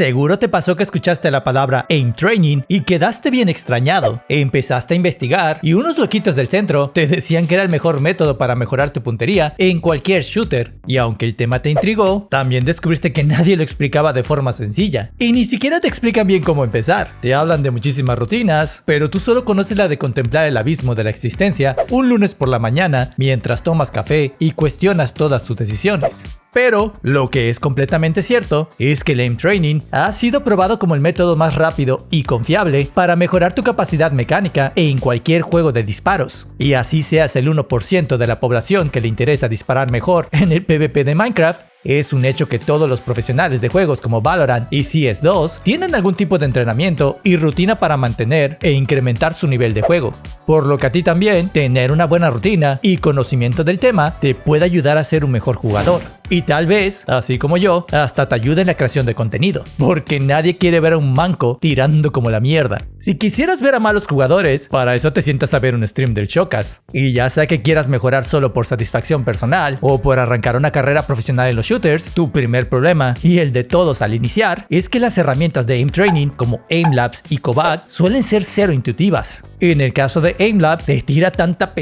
Seguro te pasó que escuchaste la palabra aim training y quedaste bien extrañado. Empezaste a investigar y unos loquitos del centro te decían que era el mejor método para mejorar tu puntería en cualquier shooter. Y aunque el tema te intrigó, también descubriste que nadie lo explicaba de forma sencilla. Y ni siquiera te explican bien cómo empezar. Te hablan de muchísimas rutinas, pero tú solo conoces la de contemplar el abismo de la existencia un lunes por la mañana mientras tomas café y cuestionas todas tus decisiones. Pero lo que es completamente cierto es que el aim training ha sido probado como el método más rápido y confiable para mejorar tu capacidad mecánica en cualquier juego de disparos. Y así seas el 1% de la población que le interesa disparar mejor en el PvP de Minecraft, es un hecho que todos los profesionales de juegos como Valorant y CS2 tienen algún tipo de entrenamiento y rutina para mantener e incrementar su nivel de juego. Por lo que a ti también, tener una buena rutina y conocimiento del tema te puede ayudar a ser un mejor jugador. Y tal vez, así como yo, hasta te ayude en la creación de contenido, porque nadie quiere ver a un manco tirando como la mierda. Si quisieras ver a malos jugadores, para eso te sientas a ver un stream del Chocas. Y ya sea que quieras mejorar solo por satisfacción personal o por arrancar una carrera profesional en los shooters, tu primer problema, y el de todos al iniciar, es que las herramientas de aim training como Aimlabs y Kovac suelen ser cero intuitivas. En el caso de Aimlab, te tira tanta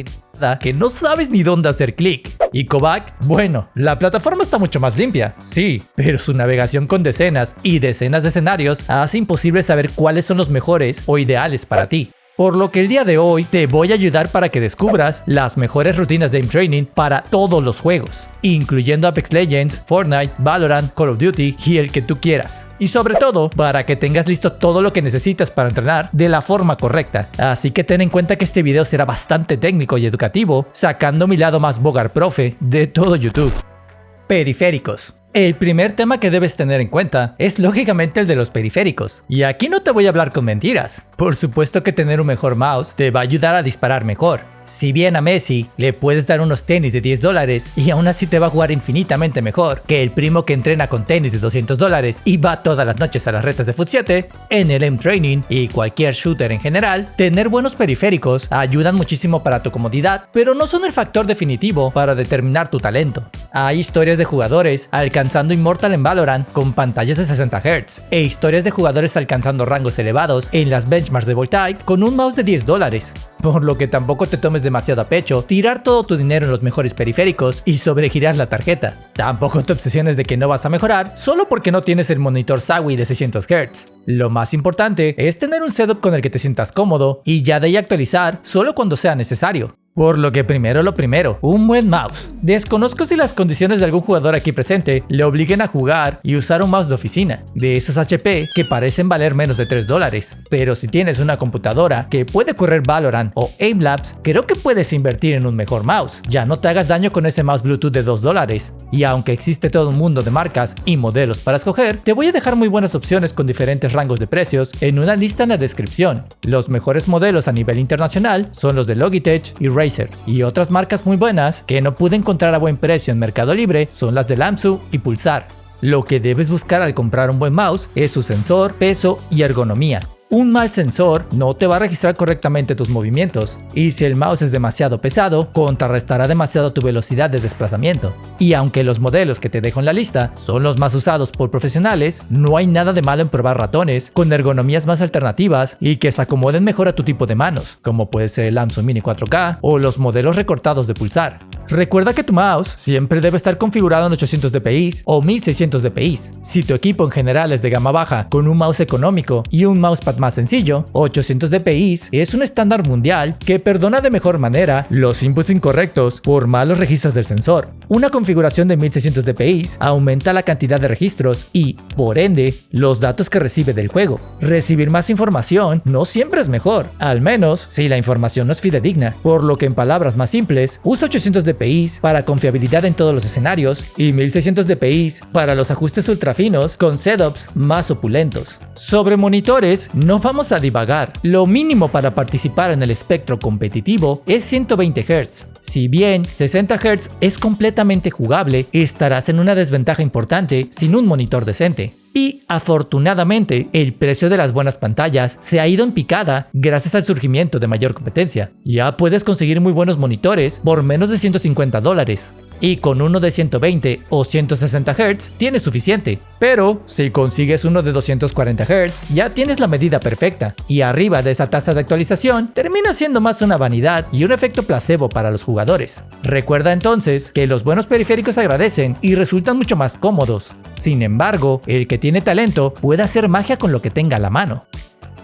que no sabes ni dónde hacer clic. Y Kovac, bueno, la plataforma está mucho más limpia, sí, pero su navegación con decenas y decenas de escenarios hace imposible saber cuáles son los mejores o ideales para ti. Por lo que el día de hoy te voy a ayudar para que descubras las mejores rutinas de aim training para todos los juegos, incluyendo Apex Legends, Fortnite, Valorant, Call of Duty y el que tú quieras. Y sobre todo, para que tengas listo todo lo que necesitas para entrenar de la forma correcta. Así que ten en cuenta que este video será bastante técnico y educativo, sacando mi lado más bogar profe de todo YouTube. Periféricos. El primer tema que debes tener en cuenta es lógicamente el de los periféricos. Y aquí no te voy a hablar con mentiras. Por supuesto que tener un mejor mouse te va a ayudar a disparar mejor. Si bien a Messi le puedes dar unos tenis de $10 y aún así te va a jugar infinitamente mejor que el primo que entrena con tenis de $200 y va todas las noches a las retas de Fut 7, en el aim training y cualquier shooter en general, tener buenos periféricos ayudan muchísimo para tu comodidad, pero no son el factor definitivo para determinar tu talento. Hay historias de jugadores alcanzando Immortal en Valorant con pantallas de 60 Hz e historias de jugadores alcanzando rangos elevados en las benchmarks de Voltaic con un mouse de $10. Por lo que tampoco te tomes demasiado a pecho tirar todo tu dinero en los mejores periféricos y sobregirar la tarjeta. Tampoco te obsesiones de que no vas a mejorar solo porque no tienes el monitor Zowie de 600 Hz. Lo más importante es tener un setup con el que te sientas cómodo y ya de ahí actualizar solo cuando sea necesario. Por lo que primero lo primero, un buen mouse. Desconozco si las condiciones de algún jugador aquí presente le obliguen a jugar y usar un mouse de oficina, de esos HP que parecen valer menos de $3. Pero si tienes una computadora que puede correr Valorant o Aimlabs, creo que puedes invertir en un mejor mouse. Ya no te hagas daño con ese mouse Bluetooth de $2. Y aunque existe todo un mundo de marcas y modelos para escoger, te voy a dejar muy buenas opciones con diferentes rangos de precios en una lista en la descripción. Los mejores modelos a nivel internacional son los de Logitech y Razer. Y otras marcas muy buenas que no pude encontrar a buen precio en Mercado Libre son las de Lamsu y Pulsar. Lo que debes buscar al comprar un buen mouse es su sensor, peso y ergonomía. Un mal sensor no te va a registrar correctamente tus movimientos, y si el mouse es demasiado pesado, contrarrestará demasiado tu velocidad de desplazamiento. Y aunque los modelos que te dejo en la lista son los más usados por profesionales, no hay nada de malo en probar ratones con ergonomías más alternativas y que se acomoden mejor a tu tipo de manos, como puede ser el Lamsu Mini 4K o los modelos recortados de Pulsar. Recuerda que tu mouse siempre debe estar configurado en 800 dpi o 1600 dpi. Si tu equipo en general es de gama baja con un mouse económico y un mousepad más sencillo, 800 dpi es un estándar mundial que perdona de mejor manera los inputs incorrectos por malos registros del sensor. Una configuración de 1600 dpi aumenta la cantidad de registros y, por ende, los datos que recibe del juego. Recibir más información no siempre es mejor, al menos si la información no es fidedigna, por lo que en palabras más simples, usa 800 dpi para confiabilidad en todos los escenarios y 1600 dpi para los ajustes ultrafinos con setups más opulentos. Sobre monitores, no vamos a divagar. Lo mínimo para participar en el espectro competitivo es 120 Hz. Si bien 60 Hz es completamente jugable, estarás en una desventaja importante sin un monitor decente. Y afortunadamente, el precio de las buenas pantallas se ha ido en picada gracias al surgimiento de mayor competencia. Ya puedes conseguir muy buenos monitores por menos de $150. y con uno de 120 o 160 Hz tienes suficiente. Pero si consigues uno de 240 Hz, ya tienes la medida perfecta, y arriba de esa tasa de actualización termina siendo más una vanidad y un efecto placebo para los jugadores. Recuerda entonces que los buenos periféricos agradecen y resultan mucho más cómodos. Sin embargo, el que tiene talento puede hacer magia con lo que tenga a la mano.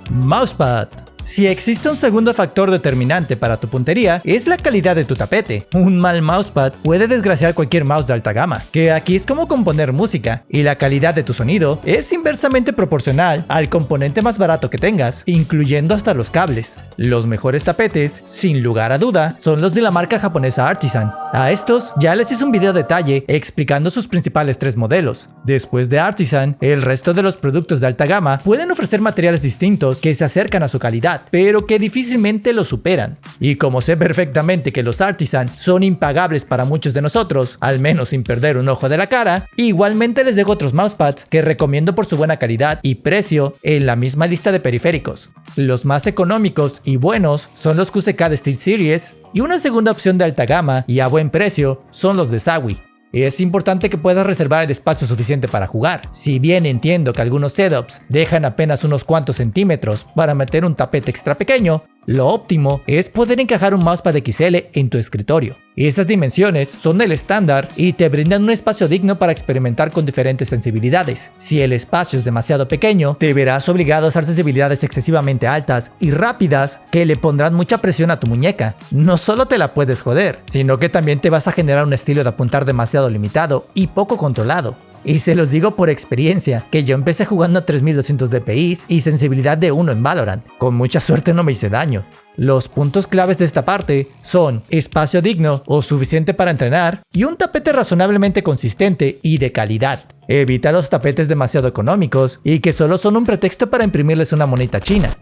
Mousepad. Si existe un segundo factor determinante para tu puntería, es la calidad de tu tapete. Un mal mousepad puede desgraciar cualquier mouse de alta gama, que aquí es como componer música, y la calidad de tu sonido es inversamente proporcional al componente más barato que tengas, incluyendo hasta los cables. Los mejores tapetes, sin lugar a duda, son los de la marca japonesa Artisan. A estos ya les hice un video a detalle explicando sus principales 3 modelos. Después de Artisan, el resto de los productos de alta gama pueden ofrecer materiales distintos que se acercan a su calidad, pero que difícilmente lo superan. Y como sé perfectamente que los Artisan son impagables para muchos de nosotros, al menos sin perder un ojo de la cara, igualmente les dejo otros mousepads que recomiendo por su buena calidad y precio en la misma lista de periféricos. Los más económicos y buenos son los QCK de SteelSeries, y una segunda opción de alta gama y a buen precio son los de Zowie. Es importante que puedas reservar el espacio suficiente para jugar. Si bien entiendo que algunos setups dejan apenas unos cuantos centímetros para meter un tapete extra pequeño, lo óptimo es poder encajar un mousepad XL en tu escritorio. Estas dimensiones son el estándar y te brindan un espacio digno para experimentar con diferentes sensibilidades. Si el espacio es demasiado pequeño, te verás obligado a usar sensibilidades excesivamente altas y rápidas que le pondrán mucha presión a tu muñeca. No solo te la puedes joder, sino que también te vas a generar un estilo de apuntar demasiado limitado y poco controlado. Y se los digo por experiencia, que yo empecé jugando a 3200 dpi y sensibilidad de 1 en Valorant. Con mucha suerte no me hice daño. Los puntos claves de esta parte son espacio digno o suficiente para entrenar y un tapete razonablemente consistente y de calidad. Evita los tapetes demasiado económicos y que solo son un pretexto para imprimirles una moneda china.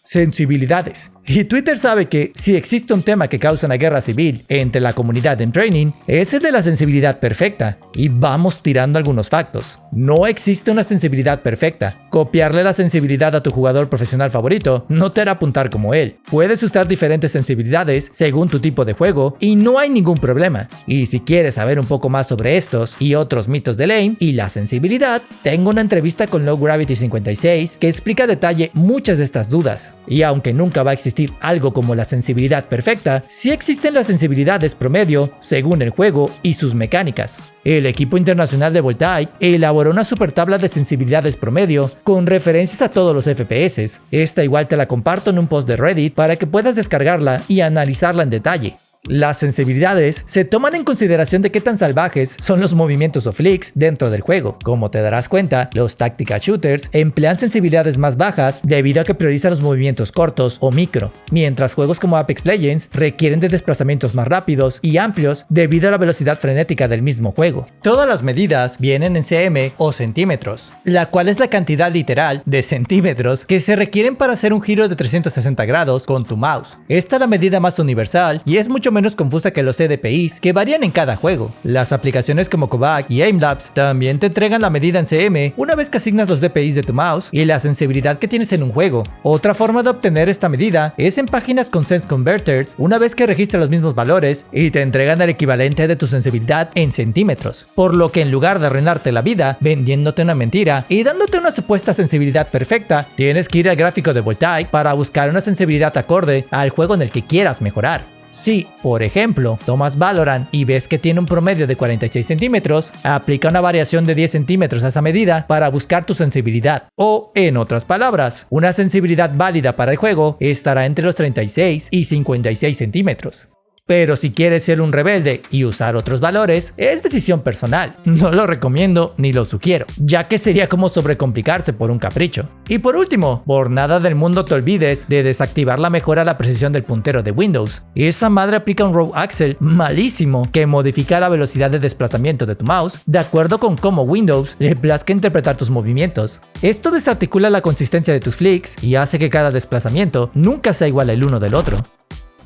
Sensibilidades. Y Twitter sabe que si existe un tema que causa una guerra civil entre la comunidad en training, es el de la sensibilidad perfecta. Y vamos tirando algunos factos. No existe una sensibilidad perfecta. Copiarle la sensibilidad a tu jugador profesional favorito no te hará apuntar como él. Puedes usar diferentes sensibilidades según tu tipo de juego y no hay ningún problema. Y si quieres saber un poco más sobre estos y otros mitos del aim y la sensibilidad, tengo una entrevista con Low Gravity 56 que explica a detalle muchas de estas dudas. Y aunque nunca va a existir algo como la sensibilidad perfecta, sí existen las sensibilidades promedio según el juego y sus mecánicas. El equipo internacional de Voltaïque elaboró una super tabla de sensibilidades promedio con referencias a todos los FPS. Esta igual te la comparto en un post de Reddit para que puedas descargarla y analizarla en detalle. Las sensibilidades se toman en consideración de qué tan salvajes son los movimientos o flicks dentro del juego. Como te darás cuenta, los tactical shooters emplean sensibilidades más bajas debido a que priorizan los movimientos cortos o micro, mientras juegos como Apex Legends requieren de desplazamientos más rápidos y amplios debido a la velocidad frenética del mismo juego. Todas las medidas vienen en cm o centímetros, la cual es la cantidad literal de centímetros que se requieren para hacer un giro de 360 grados con tu mouse. Esta es la medida más universal y es mucho menos confusa que los DPIs que varían en cada juego. Las aplicaciones como Kovac y Aimlabs también te entregan la medida en cm una vez que asignas los DPIs de tu mouse y la sensibilidad que tienes en un juego. Otra forma de obtener esta medida es en páginas con Sense Converters una vez que registras los mismos valores y te entregan el equivalente de tu sensibilidad en centímetros. Por lo que en lugar de arruinarte la vida vendiéndote una mentira y dándote una supuesta sensibilidad perfecta, tienes que ir al gráfico de Voltaïque para buscar una sensibilidad acorde al juego en el que quieras mejorar. Si, por ejemplo, tomas Valorant y ves que tiene un promedio de 46 centímetros, aplica una variación de 10 centímetros a esa medida para buscar tu sensibilidad. O, en otras palabras, una sensibilidad válida para el juego estará entre los 36 y 56 centímetros. Pero si quieres ser un rebelde y usar otros valores, es decisión personal. No lo recomiendo ni lo sugiero, ya que sería como sobrecomplicarse por un capricho. Y por último, por nada del mundo te olvides de desactivar la mejora a la precisión del puntero de Windows. Esa madre aplica un row axle malísimo que modifica la velocidad de desplazamiento de tu mouse de acuerdo con cómo Windows le plazca interpretar tus movimientos. Esto desarticula la consistencia de tus flicks y hace que cada desplazamiento nunca sea igual el uno del otro.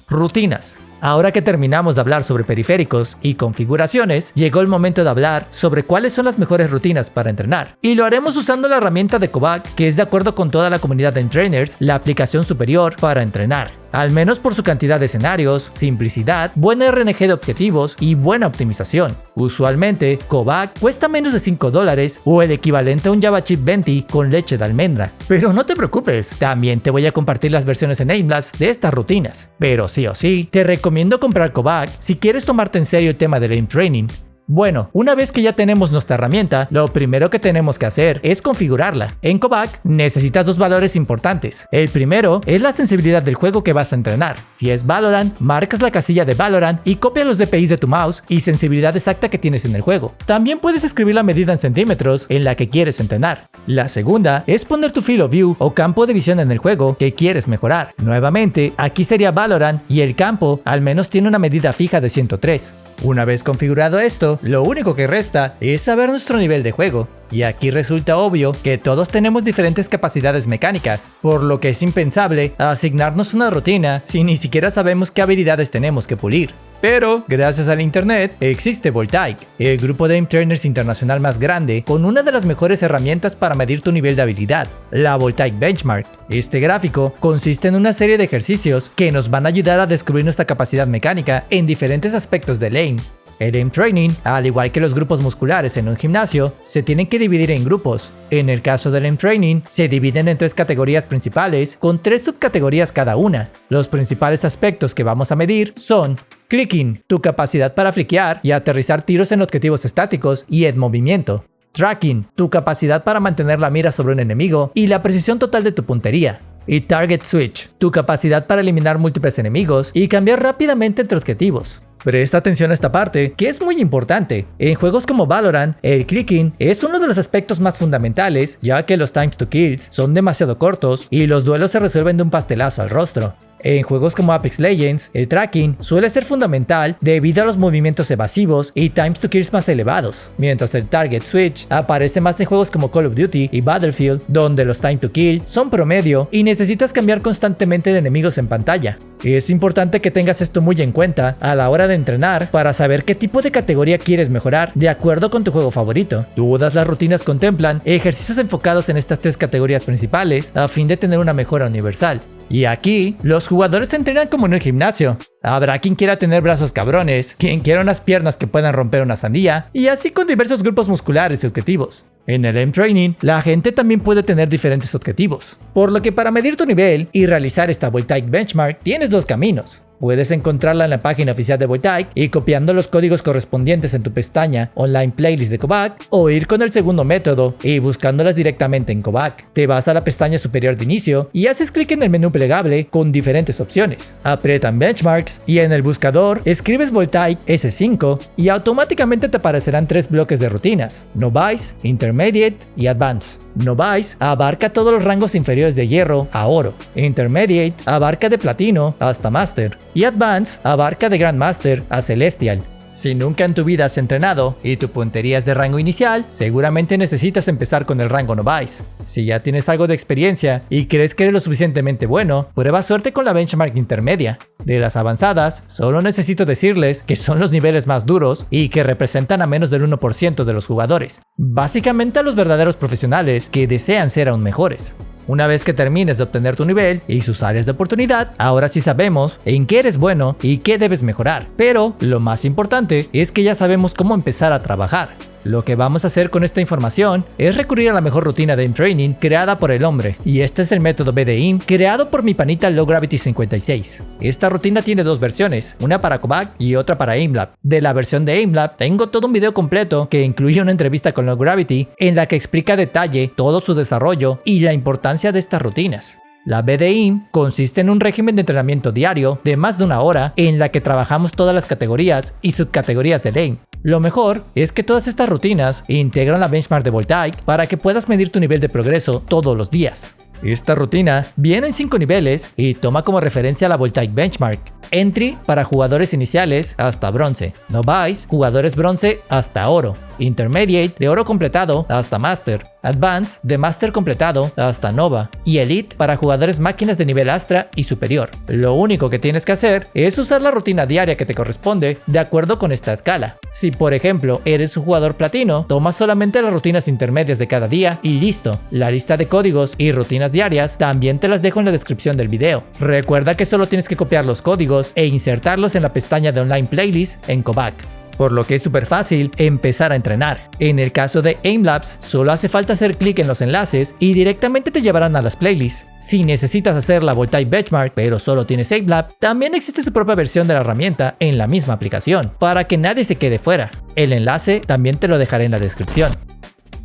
Rutinas. Ahora que terminamos de hablar sobre periféricos y configuraciones, llegó el momento de hablar sobre cuáles son las mejores rutinas para entrenar. Y lo haremos usando la herramienta de Kovac, que es de acuerdo con toda la comunidad de trainers, la aplicación superior para entrenar. al menos por su cantidad de escenarios, simplicidad, buena RNG de objetivos y buena optimización. Usualmente, Kovac cuesta menos de $5 o el equivalente a un Java Chip 20 con leche de almendra. Pero no te preocupes, también te voy a compartir las versiones en Aimlabs de estas rutinas. Pero sí o sí, te recomiendo comprar Kovac si quieres tomarte en serio el tema del aim training. Bueno, una vez que ya tenemos nuestra herramienta, lo primero que tenemos que hacer es configurarla. En Kovac necesitas dos valores importantes. El primero es la sensibilidad del juego que vas a entrenar. Si es Valorant, marcas la casilla de Valorant y copia los DPIs de tu mouse y sensibilidad exacta que tienes en el juego. También puedes escribir la medida en centímetros en la que quieres entrenar. La segunda es poner tu field of view o campo de visión en el juego que quieres mejorar. Nuevamente, aquí sería Valorant y el campo al menos tiene una medida fija de 103. Una vez configurado esto, lo único que resta es saber nuestro nivel de juego. Y aquí resulta obvio que todos tenemos diferentes capacidades mecánicas, por lo que es impensable asignarnos una rutina si ni siquiera sabemos qué habilidades tenemos que pulir. Pero, gracias al internet, existe Voltaic, el grupo de aim trainers internacional más grande con una de las mejores herramientas para medir tu nivel de habilidad, la Voltaic Benchmark. Este gráfico consiste en una serie de ejercicios que nos van a ayudar a descubrir nuestra capacidad mecánica en diferentes aspectos del aim. El aim training, al igual que los grupos musculares en un gimnasio, se tienen que dividir en grupos. En el caso del aim training, se dividen en 3 categorías principales, con 3 subcategorías cada una. Los principales aspectos que vamos a medir son clicking, tu capacidad para fliquear y aterrizar tiros en objetivos estáticos y en movimiento. Tracking, tu capacidad para mantener la mira sobre un enemigo y la precisión total de tu puntería. Y Target Switch, tu capacidad para eliminar múltiples enemigos y cambiar rápidamente entre objetivos. Presta atención a esta parte, que es muy importante. En juegos como Valorant, el clicking es uno de los aspectos más fundamentales, ya que los times to kills son demasiado cortos y los duelos se resuelven de un pastelazo al rostro. En juegos como Apex Legends, el tracking suele ser fundamental debido a los movimientos evasivos y times to kills más elevados, mientras el Target Switch aparece más en juegos como Call of Duty y Battlefield, donde los time to kill son promedio y necesitas cambiar constantemente de enemigos en pantalla. Es importante que tengas esto muy en cuenta a la hora de entrenar para saber qué tipo de categoría quieres mejorar de acuerdo con tu juego favorito. Todas las rutinas contemplan ejercicios enfocados en estas 3 categorías principales a fin de tener una mejora universal. Y aquí, los jugadores se entrenan como en un gimnasio. Habrá quien quiera tener brazos cabrones, quien quiera unas piernas que puedan romper una sandía, y así con diversos grupos musculares y objetivos. En el aim training, la gente también puede tener diferentes objetivos. Por lo que para medir tu nivel y realizar esta Voltaic Benchmark, tienes 2 caminos. Puedes encontrarla en la página oficial de Voltaic y copiando los códigos correspondientes en tu pestaña Online Playlist de Kovac, o ir con el segundo método y buscándolas directamente en Kovac. Te vas a la pestaña superior de inicio y haces clic en el menú plegable con diferentes opciones. Aprietan Benchmarks y en el buscador escribes Voltaic S5 y automáticamente te aparecerán 3 bloques de rutinas: Novice, Intermediate y Advanced. Novice abarca todos los rangos inferiores de hierro a oro. Intermediate abarca de platino hasta Master. Y Advanced abarca de Grandmaster a Celestial. Si nunca en tu vida has entrenado y tu puntería es de rango inicial, seguramente necesitas empezar con el rango Novice. Si ya tienes algo de experiencia y crees que eres lo suficientemente bueno, prueba suerte con la benchmark intermedia. De las avanzadas, solo necesito decirles que son los niveles más duros y que representan a menos del 1% de los jugadores. Básicamente a los verdaderos profesionales que desean ser aún mejores. Una vez que termines de obtener tu nivel y sus áreas de oportunidad, ahora sí sabemos en qué eres bueno y qué debes mejorar. Pero lo más importante es que ya sabemos cómo empezar a trabajar. Lo que vamos a hacer con esta información es recurrir a la mejor rutina de aim training creada por el hombre, y este es el método BDAIM creado por mi panita Low Gravity 56. Esta rutina tiene 2 versiones, una para Kovac y otra para Aimlab. De la versión de Aimlab tengo todo un video completo que incluye una entrevista con Low Gravity en la que explica a detalle todo su desarrollo y la importancia de estas rutinas. La BDAIM consiste en un régimen de entrenamiento diario de más de 1 hora en la que trabajamos todas las categorías y subcategorías del aim. Lo mejor es que todas estas rutinas integran la benchmark de Voltaic para que puedas medir tu nivel de progreso todos los días. Esta rutina viene en 5 niveles y toma como referencia la Voltaic Benchmark. Entry para jugadores iniciales hasta bronce. Novice, jugadores bronce hasta oro. Intermediate, de oro completado hasta Master. Advanced de Master completado hasta Nova y Elite para jugadores máquinas de nivel Astra y superior. Lo único que tienes que hacer es usar la rutina diaria que te corresponde de acuerdo con esta escala. Si por ejemplo eres un jugador platino, toma solamente las rutinas intermedias de cada día y listo. La lista de códigos y rutinas diarias también te las dejo en la descripción del video. Recuerda que solo tienes que copiar los códigos e insertarlos en la pestaña de Online Playlist en Kovac, por lo que es súper fácil empezar a entrenar. En el caso de Aimlabs, solo hace falta hacer clic en los enlaces y directamente te llevarán a las playlists. Si necesitas hacer la Voltaic Benchmark pero solo tienes Aimlab, también existe su propia versión de la herramienta en la misma aplicación, para que nadie se quede fuera. El enlace también te lo dejaré en la descripción.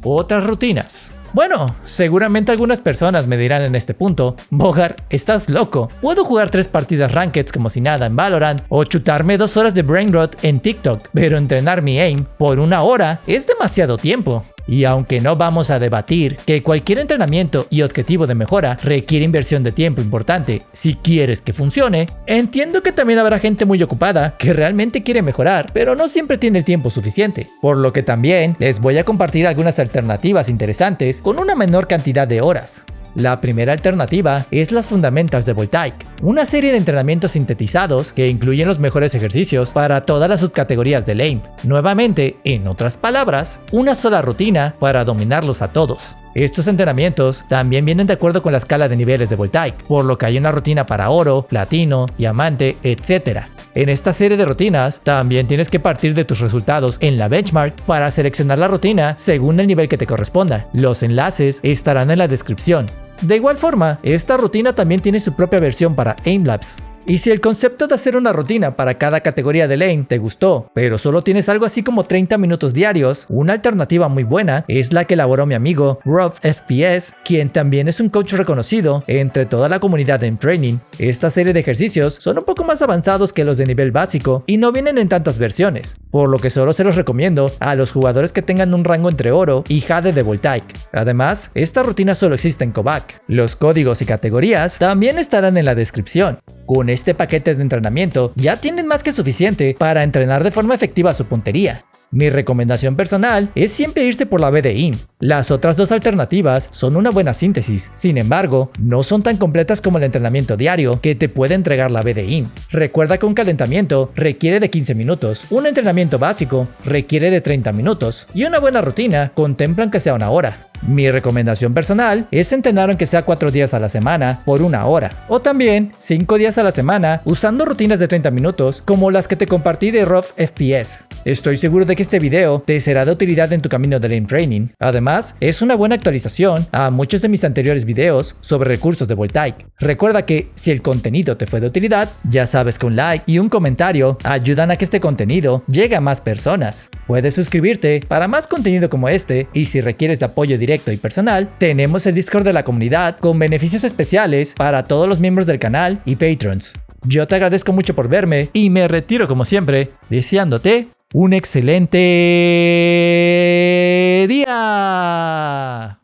Otras rutinas. Bueno, seguramente algunas personas me dirán en este punto: Bogar, estás loco. Puedo jugar 3 partidas Rankeds como si nada en Valorant o chutarme 2 horas de Brain Rot en TikTok, pero entrenar mi aim por 1 hora es demasiado tiempo. Y aunque no vamos a debatir que cualquier entrenamiento y objetivo de mejora requiere inversión de tiempo importante si quieres que funcione, entiendo que también habrá gente muy ocupada que realmente quiere mejorar, pero no siempre tiene el tiempo suficiente. Por lo que también les voy a compartir algunas alternativas interesantes con una menor cantidad de horas. La primera alternativa es las Fundamentals de Voltaic, una serie de entrenamientos sintetizados que incluyen los mejores ejercicios para todas las subcategorías del AIM. Nuevamente, en otras palabras, una sola rutina para dominarlos a todos. Estos entrenamientos también vienen de acuerdo con la escala de niveles de Voltaic, por lo que hay una rutina para oro, platino, diamante, etc. En esta serie de rutinas también tienes que partir de tus resultados en la benchmark para seleccionar la rutina según el nivel que te corresponda. Los enlaces estarán en la descripción. De igual forma, esta rutina también tiene su propia versión para Aimlabs. Y si el concepto de hacer una rutina para cada categoría de lane te gustó, pero solo tienes algo así como 30 minutos diarios, una alternativa muy buena es la que elaboró mi amigo Rob FPS, quien también es un coach reconocido entre toda la comunidad en training. Esta serie de ejercicios son un poco más avanzados que los de nivel básico y no vienen en tantas versiones, por lo que solo se los recomiendo a los jugadores que tengan un rango entre oro y jade de Voltaic. Además, esta rutina solo existe en Kovac. Los códigos y categorías también estarán en la descripción. Con este paquete de entrenamiento ya tienen más que suficiente para entrenar de forma efectiva su puntería. Mi recomendación personal es siempre irse por la BDI. Las otras 2 alternativas son una buena síntesis, sin embargo, no son tan completas como el entrenamiento diario que te puede entregar la BDI. Recuerda que un calentamiento requiere de 15 minutos, un entrenamiento básico requiere de 30 minutos y una buena rutina contemplan que sea 1 hora. Mi recomendación personal es entrenar aunque sea 4 días a la semana por 1 hora, o también 5 días a la semana usando rutinas de 30 minutos como las que te compartí de Rob FPS. Estoy seguro de que este video te será de utilidad en tu camino de lane training. Además, es una buena actualización a muchos de mis anteriores videos sobre recursos de Voltaic. Recuerda que si el contenido te fue de utilidad, ya sabes que un like y un comentario ayudan a que este contenido llegue a más personas. Puedes suscribirte para más contenido como este, y si requieres de apoyo directo y personal, tenemos el Discord de la comunidad con beneficios especiales para todos los miembros del canal y Patrons. Yo te agradezco mucho por verme y me retiro como siempre, deseándote un excelente día.